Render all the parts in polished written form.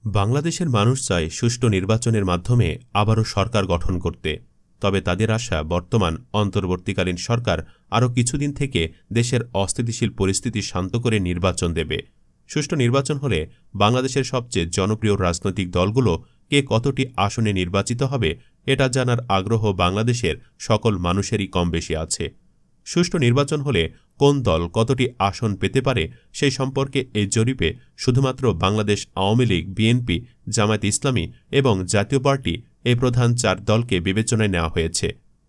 বাংলাদেশের মানুষ চায় সুষ্ঠু নির্বাচনের মাধ্যমে আবারও সরকার গঠন করতে। তবে তাদের আশা বর্তমান অন্তর্বর্তীকালীন সরকার আরও কিছুদিন থেকে দেশের অস্থিতিশীল পরিস্থিতি শান্ত করে নির্বাচন দেবে। সুষ্ঠু নির্বাচন হলে বাংলাদেশের সবচেয়ে জনপ্রিয় রাজনৈতিক দলগুলো কে কতটি আসনে নির্বাচিত হবে এটা জানার আগ্রহ বাংলাদেশের সকল মানুষেরই কম বেশি আছে। সুষ্ঠু নির্বাচন হলে কোন দল কতটি আসন পেতে পারে সেই সম্পর্কে এই জরিপে শুধুমাত্র বাংলাদেশ আওয়ামী লীগ, বিএনপি, জামায়াতে ইসলামী এবং জাতীয় পার্টি এই প্রধান চার দলকে বিবেচনায় নেওয়া হয়েছে।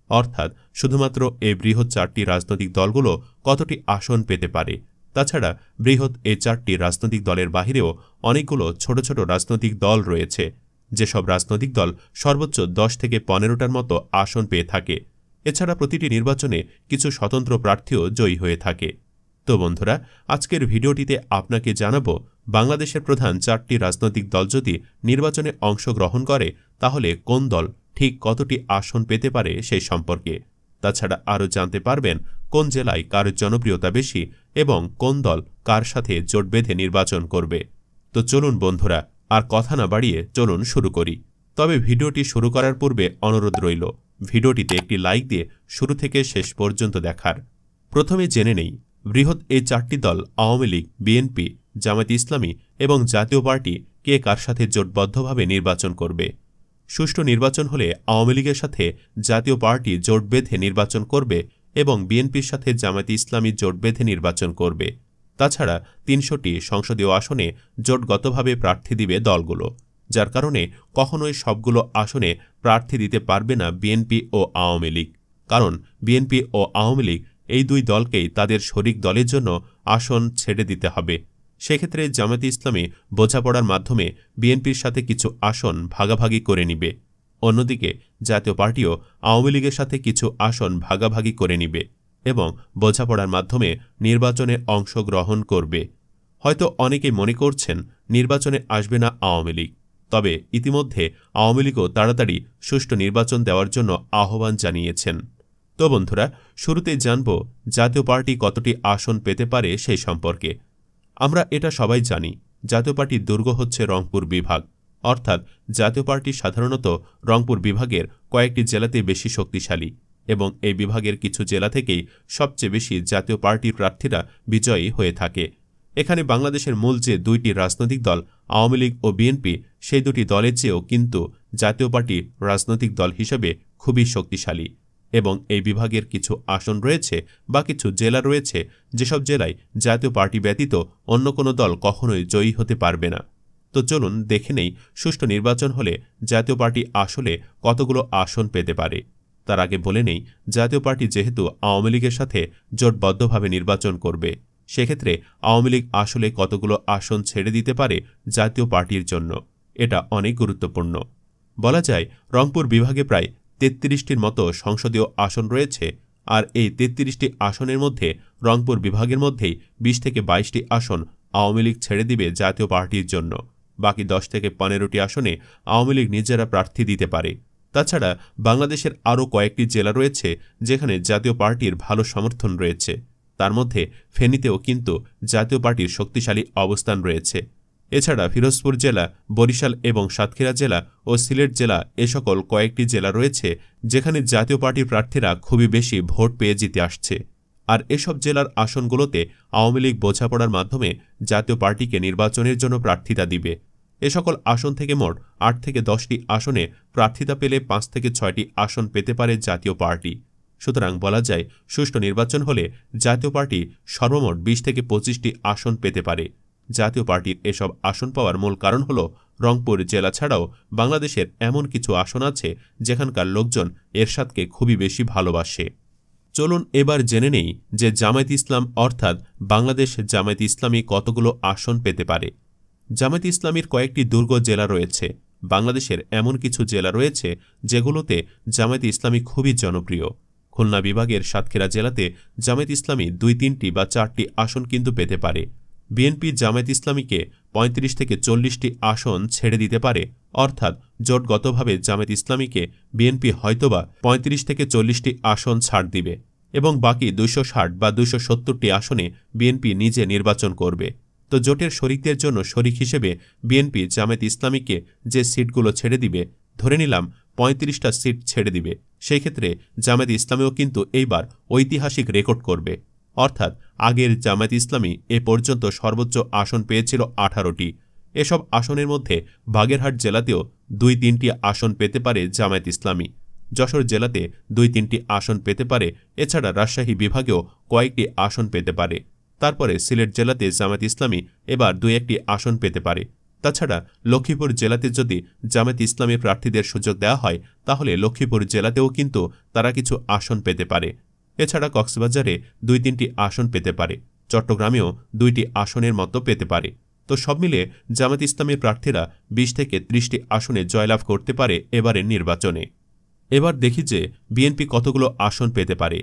অর্থাৎ শুধুমাত্র এই বৃহৎ চারটি রাজনৈতিক দলগুলো কতটি আসন পেতে পারে। তাছাড়া বৃহৎ এই চারটি রাজনৈতিক দলের বাহিরেও অনেকগুলো ছোট ছোট রাজনৈতিক দল রয়েছে, যেসব রাজনৈতিক দল সর্বোচ্চ 10 থেকে 15টার মতো আসন পেয়ে থাকে। এছাড়া প্রতিটি নির্বাচনে কিছু স্বতন্ত্র প্রার্থীও জয়ী হয়ে থাকে। তো বন্ধুরা, আজকের ভিডিওটিতে আপনাকে জানাবো বাংলাদেশের প্রধান চারটি রাজনৈতিক দল যদি নির্বাচনে অংশগ্রহণ করে তাহলে কোন দল ঠিক কতটি আসন পেতে পারে সেই সম্পর্কে। তাছাড়া আরও জানতে পারবেন কোন জেলায় কার জনপ্রিয়তা বেশি এবং কোন দল কার সাথে জোট বেঁধে নির্বাচন করবে। তো চলুন বন্ধুরা, আর কথা না বাড়িয়ে চলুন শুরু করি। তবে ভিডিওটি শুরু করার পূর্বে অনুরোধ রইল ভিডিওটিতে একটি লাইক দিয়ে শুরু থেকে শেষ পর্যন্ত দেখার। প্রথমে জেনে নেই বৃহৎ এই চারটি দল আওয়ামী লীগ, বিএনপি, জামায়াতে ইসলামী এবং জাতীয় পার্টি কে কার সাথে জোটবদ্ধভাবে নির্বাচন করবে। সুষ্ঠু নির্বাচন হলে আওয়ামী লীগের সাথে জাতীয় পার্টি জোট বেঁধে নির্বাচন করবে এবং বিএনপির সাথে জামায়াতে ইসলামী জোট বেঁধে নির্বাচন করবে। তাছাড়া 300টি সংসদীয় আসনে জোটগতভাবে প্রার্থী দিবে দলগুলো, যার কারণে কখনোই সবগুলো আসনে প্রার্থী দিতে পারবে না বিএনপি ও আওয়ামী লীগ। কারণ বিএনপি ও আওয়ামী লীগ এই দুই দলকেই তাদের শরিক দলের জন্য আসন ছেড়ে দিতে হবে। সেক্ষেত্রে জামায়াতে ইসলামী বোঝাপড়ার মাধ্যমে বিএনপির সাথে কিছু আসন ভাগাভাগি করে নিবে। অন্যদিকে জাতীয় পার্টিও আওয়ামী লীগের সাথে কিছু আসন ভাগাভাগি করে নিবে এবং বোঝাপড়ার মাধ্যমে নির্বাচনে অংশগ্রহণ করবে। হয়তো অনেকেই মনে করছেন নির্বাচনে আসবে না আওয়ামী লীগ, তবে ইতিমধ্যে আওয়ামী লীগও তাড়াতাড়ি সুষ্ঠু নির্বাচন দেওয়ার জন্য আহ্বান জানিয়েছেন। তো বন্ধুরা, শুরুতেই জানব জাতীয় পার্টি কতটি আসন পেতে পারে সেই সম্পর্কে। আমরা এটা সবাই জানি, জাতীয় পার্টির দুর্গ হচ্ছে রংপুর বিভাগ। অর্থাৎ জাতীয় পার্টি সাধারণত রংপুর বিভাগের কয়েকটি জেলাতে বেশি শক্তিশালী এবং এই বিভাগের কিছু জেলা থেকেই সবচেয়ে বেশি জাতীয় পার্টির প্রার্থীরা বিজয়ী হয়ে থাকে। এখানে বাংলাদেশের মূল যে দুইটি রাজনৈতিক দল আওয়ামী লীগ ও বিএনপি, সেই দুটি দলের চেয়েও কিন্তু জাতীয় পার্টি রাজনৈতিক দল হিসেবে খুবই শক্তিশালী এবং এই বিভাগের কিছু আসন রয়েছে বা কিছু জেলা রয়েছে যেসব জেলায় জাতীয় পার্টি ব্যতীত অন্য কোনো দল কখনোই জয়ী হতে পারবে না। তো চলুন দেখে নেই সুষ্ঠু নির্বাচন হলে জাতীয় পার্টি আসলে কতগুলো আসন পেতে পারে। তার আগে বলে নেই জাতীয় পার্টি যেহেতু আওয়ামী লীগের সাথে জোটবদ্ধভাবে নির্বাচন করবে, সেক্ষেত্রে আওয়ামী লীগ আসলে কতগুলো আসন ছেড়ে দিতে পারে জাতীয় পার্টির জন্য, এটা অনেক গুরুত্বপূর্ণ। বলা যায় রংপুর বিভাগে প্রায় 33টির মতো সংসদীয় আসন রয়েছে, আর এই 33টি আসনের মধ্যে রংপুর বিভাগের মধ্যেই 20 থেকে 22টি আসন আওয়ামী লীগ ছেড়ে দিবে জাতীয় পার্টির জন্য। বাকি 10 থেকে 15টি আসনে আওয়ামী লীগ নিজেরা প্রার্থী দিতে পারে। তাছাড়া বাংলাদেশের আরও কয়েকটি জেলা রয়েছে যেখানে জাতীয় পার্টির ভালো সমর্থন রয়েছে। তার মধ্যে ফেনীতেও কিন্তু জাতীয় পার্টির শক্তিশালী অবস্থান রয়েছে। এছাড়া ফিরোজপুর জেলা, বরিশাল এবং সাতক্ষীরা জেলা ও সিলেট জেলা এ সকল কয়েকটি জেলা রয়েছে যেখানে জাতীয় পার্টির প্রার্থীরা খুবই বেশি ভোট পেয়ে জিতে আসছে। আর এসব জেলার আসনগুলোতে আওয়ামী লীগ বোঝাপড়ার মাধ্যমে জাতীয় পার্টিকে নির্বাচনের জন্য প্রার্থিতা দিবে। এ সকল আসন থেকে মোট 8 থেকে 10টি আসনে প্রার্থিতা পেলে 5 থেকে 6টি আসন পেতে পারে জাতীয় পার্টি। সুতরাং বলা যায় সুষ্ঠু নির্বাচন হলে জাতীয় পার্টি সর্বমোট 20 থেকে 25টি আসন পেতে পারে। জাতীয় পার্টির এসব আসন পাওয়ার মূল কারণ হল রংপুর জেলা ছাড়াও বাংলাদেশের এমন কিছু আসন আছে যেখানকার লোকজন এরশাদকে খুবই বেশি ভালোবাসে। চলুন এবার জেনে নেই যে জামায়াতে ইসলাম অর্থাৎ বাংলাদেশ জামায়াতে ইসলামী কতগুলো আসন পেতে পারে। জামায়াতে ইসলামীর কয়েকটি দুর্গ জেলা রয়েছে। বাংলাদেশের এমন কিছু জেলা রয়েছে যেগুলোতে জামায়াতে ইসলামী খুবই জনপ্রিয়। খুলনা বিভাগের সাতক্ষীরা জেলাতে জামায়াতে ইসলামী 2-3টি বা 4টি আসন কিন্তু পেতে পারে। বিএনপি জামায়াতে ইসলামীকে 35 থেকে 40টি আসন ছেড়ে দিতে পারে। অর্থাৎ জোটগতভাবে জামায়াতে ইসলামীকে বিএনপি হয়তোবা 35 থেকে 40টি আসন ছাড় দিবে এবং বাকি 260 বা 270টি আসনে বিএনপি নিজে নির্বাচন করবে। তো জোটের শরিকদের জন্য শরিক হিসেবে বিএনপি জামায়াত ইসলামীকে যে সিটগুলো ছেড়ে দিবে, ধরে নিলাম ৩৫টা সিট ছেড়ে দিবে, সেই ক্ষেত্রে জামায়াত ইসলামীও কিন্তু এইবার ঐতিহাসিক রেকর্ড করবে। অর্থাৎ আগের জামায়াত ইসলামী এ পর্যন্ত সর্বোচ্চ আসন পেয়েছিল 18টি। এসব আসনের মধ্যে বাগেরহাট জেলাতেও ২-৩টি আসন পেতে পারে জামায়াত ইসলামী, যশোর জেলাতে ২-৩টি আসন পেতে পারে, এছাড়া রাজশাহী বিভাগেও কয়েকটি আসন পেতে পারে। তারপরে সিলেট জেলাতে জামায়াত ইসলামী এবার ২-১টি আসন পেতে পারে। তাছাড়া লক্ষ্মীপুর জেলাতে যদি জামায়াত ইসলামী প্রার্থীদের সুযোগ দেওয়া হয়, তাহলে লক্ষ্মীপুর জেলাতেও কিন্তু তারা কিছু আসন পেতে পারে। এছাড়া কক্সবাজারে ২-৩টি আসন পেতে পারে, চট্টগ্রামেও ২টি আসনের মতো পেতে পারে। তো সব মিলিয়ে জামায়াত ইসলামীর প্রার্থীরা ২০ থেকে ৩০টি আসনে জয়লাভ করতে পারে এবারের নির্বাচনে। এবার দেখি যে বিএনপি কতগুলো আসন পেতে পারে।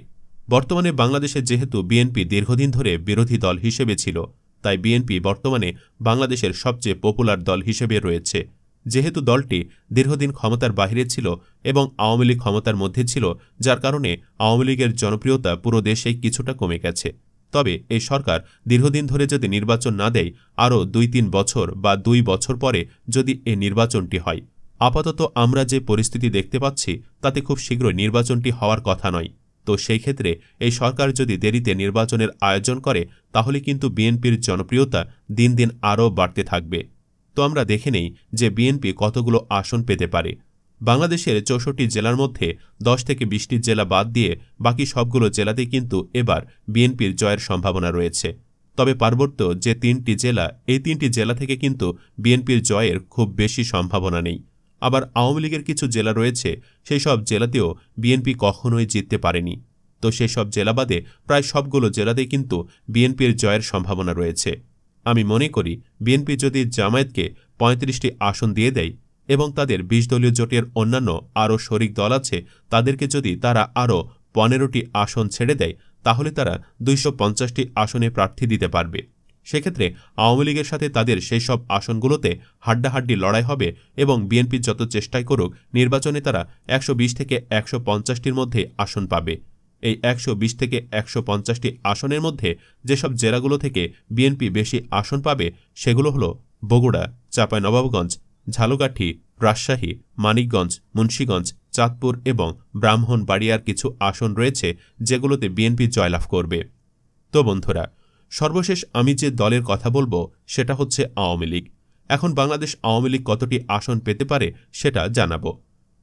বর্তমানে বাংলাদেশে যেহেতু বিএনপি দীর্ঘদিন ধরে বিরোধী দল হিসেবে ছিল, তাই বিএনপি বর্তমানে বাংলাদেশের সবচেয়ে পপুলার দল হিসেবে রয়েছে। যেহেতু দলটি দীর্ঘদিন ক্ষমতার বাইরে ছিল এবং আওয়ামী লীগ ক্ষমতার মধ্যে ছিল, যার কারণে আওয়ামী লীগের জনপ্রিয়তা পুরো দেশেই কিছুটা কমে গেছে। তবে এই সরকার দীর্ঘদিন ধরে যদি নির্বাচন না দেয়, আরও ২-৩ বছর বা ২ বছর পরে যদি এ নির্বাচনটি হয়, আপাতত আমরা যে পরিস্থিতি দেখতে পাচ্ছি তাতে খুব শীঘ্রই নির্বাচনটি হওয়ার কথা নয়। তো সেই ক্ষেত্রে এই সরকার যদি দেরিতে নির্বাচনের আয়োজন করে, তাহলে কিন্তু বিএনপির জনপ্রিয়তা দিন দিন আরও বাড়তে থাকবে। তো আমরা দেখে নেই যে বিএনপি কতগুলো আসন পেতে পারে। বাংলাদেশের ৬৪ জেলার মধ্যে ১০ থেকে ২০টি জেলা বাদ দিয়ে বাকি সবগুলো জেলাতেই কিন্তু এবার বিএনপির জয়ের সম্ভাবনা রয়েছে। তবে পার্বত্য যে ৩টি জেলা, এই ৩টি জেলা থেকে কিন্তু বিএনপির জয়ের খুব বেশি সম্ভাবনা নেই। আবার আওয়ামী লীগের কিছু জেলা রয়েছে, সেই সব জেলাতেও বিএনপি কখনোই জিততে পারেনি। তো সেই সব জেলা বাদে প্রায় সবগুলো জেলাতেই কিন্তু বিএনপির জয়ের সম্ভাবনা রয়েছে। আমি মনে করি বিএনপি যদি জামায়াতকে ৩৫টি আসন দিয়ে দেয় এবং তাদের ২০ দলীয় জোটের অন্যান্য আরও শরিক দল আছে, তাদেরকে যদি তারা আরও ১৫টি আসন ছেড়ে দেয়, তাহলে তারা ২৫০টি আসনে প্রার্থী দিতে পারবে। সেক্ষেত্রে আওয়ামী লীগের সাথে তাদের সেই সব আসনগুলোতে হাড্ডাহাড্ডি লড়াই হবে এবং বিএনপি যত চেষ্টাই করুক, নির্বাচনে তারা ১২০ থেকে ১৫০টির মধ্যে আসন পাবে। এই ১২০ থেকে ১৫০টি আসনের মধ্যে যেসব জেলাগুলো থেকে বিএনপি বেশি আসন পাবে, সেগুলো হলো বগুড়া, চাঁপাইনবাবগঞ্জ, ঝালকাঠি, রাজশাহী, মানিকগঞ্জ, মুন্সিগঞ্জ, চাঁদপুর এবং ব্রাহ্মণবাড়িয়ার কিছু আসন রয়েছে যেগুলোতে বিএনপি জয়লাভ করবে। তো বন্ধুরা, সর্বশেষ আমি যে দলের কথা বলবো সেটা হচ্ছে আওয়ামী লীগ। এখন বাংলাদেশ আওয়ামী লীগ কতটি আসন পেতে পারে সেটা জানাবো।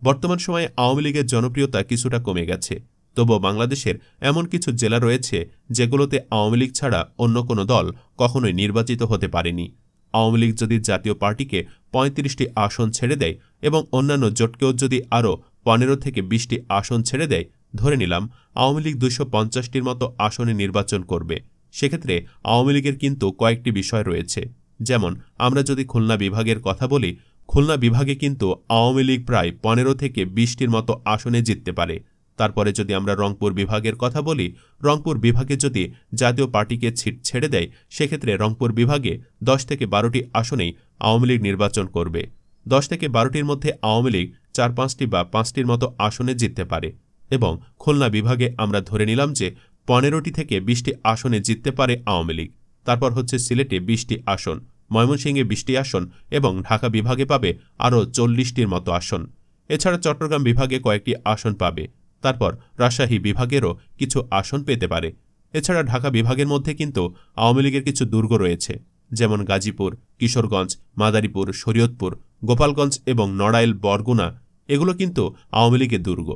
বর্তমান সময়ে আওয়ামী লীগের জনপ্রিয়তা কিছুটা কমে গেছে, তবুও বাংলাদেশের এমন কিছু জেলা রয়েছে যেগুলোতে আওয়ামী লীগ ছাড়া অন্য কোনো দল কখনোই নির্বাচিত হতে পারেনি। আওয়ামী লীগ যদি জাতীয় পার্টিকে ৩৫টি আসন ছেড়ে দেয় এবং অন্যান্য জোটকেও যদি আরও ১৫ থেকে ২০টি আসন ছেড়ে দেয়, ধরে নিলাম আওয়ামী লীগ ২৫০টির মতো আসনে নির্বাচন করবে। সেক্ষেত্রে আওয়ামী লীগের কিন্তু কয়েকটি বিষয় রয়েছে। যেমন আমরা যদি খুলনা বিভাগের কথা বলি, খুলনা বিভাগে কিন্তু আওয়ামী লীগ প্রায় ১৫ থেকে ২০টির মতো আসনে জিততে পারে। তারপরে যদি আমরা রংপুর বিভাগের কথা বলি, রংপুর বিভাগে যদি জাতীয় পার্টিকে ছেড়ে দেয়, সেক্ষেত্রে রংপুর বিভাগে ১০ থেকে ১২টি আসনেই আওয়ামী লীগ নির্বাচন করবে। ১০ থেকে ১২টির মধ্যে আওয়ামী লীগ ৪-৫টি বা ৫টির মতো আসনে জিততে পারে। এবং খুলনা বিভাগে আমরা ধরে নিলাম যে ১৫টি থেকে ২০টি আসনে জিততে পারে আওয়ামী লীগ। তারপর হচ্ছে সিলেটে ২০টি আসন, ময়মনসিংহে ২০টি আসন এবং ঢাকা বিভাগে পাবে আরও ৪০টির মতো আসন। এছাড়া চট্টগ্রাম বিভাগে কয়েকটি আসন পাবে। তারপর রাজশাহী বিভাগেরও কিছু আসন পেতে পারে। এছাড়া ঢাকা বিভাগের মধ্যে কিন্তু আওয়ামী লীগের কিছু দুর্গ রয়েছে, যেমন গাজীপুর, কিশোরগঞ্জ, মাদারীপুর, শরীয়তপুর, গোপালগঞ্জ এবং নড়াইল, বরগুনা, এগুলো কিন্তু আওয়ামী লীগের দুর্গ।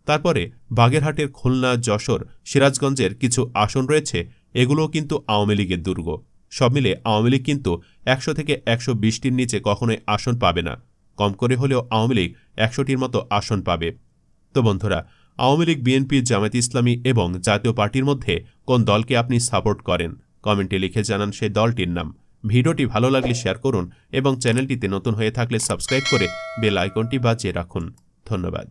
তারপরে বাগেরহাটের খুলনা, যশোর, সিরাজগঞ্জের কিছু আসন রয়েছে, এগুলোও কিন্তু আওয়ামী লীগের দুর্গ। সব মিলে আওয়ামী লীগ কিন্তু ১০০ থেকে ১২০টির নিচে কখনোই আসন পাবে না। কম করে হলেও আওয়ামী লীগ ১০০টির মতো আসন পাবে। তো বন্ধুরা, আওয়ামী লীগ, বিএনপি, জামায়াত ইসলামী এবং জাতীয় পার্টির মধ্যে কোন দলকে আপনি সাপোর্ট করেন, কমেন্টে লিখে জানান সেই দলটির নাম। ভিডিওটি ভালো লাগলে শেয়ার করুন এবং চ্যানেলটিতে নতুন হয়ে থাকলে সাবস্ক্রাইব করে বেল আইকনটি বাজিয়ে রাখুন। ধন্যবাদ।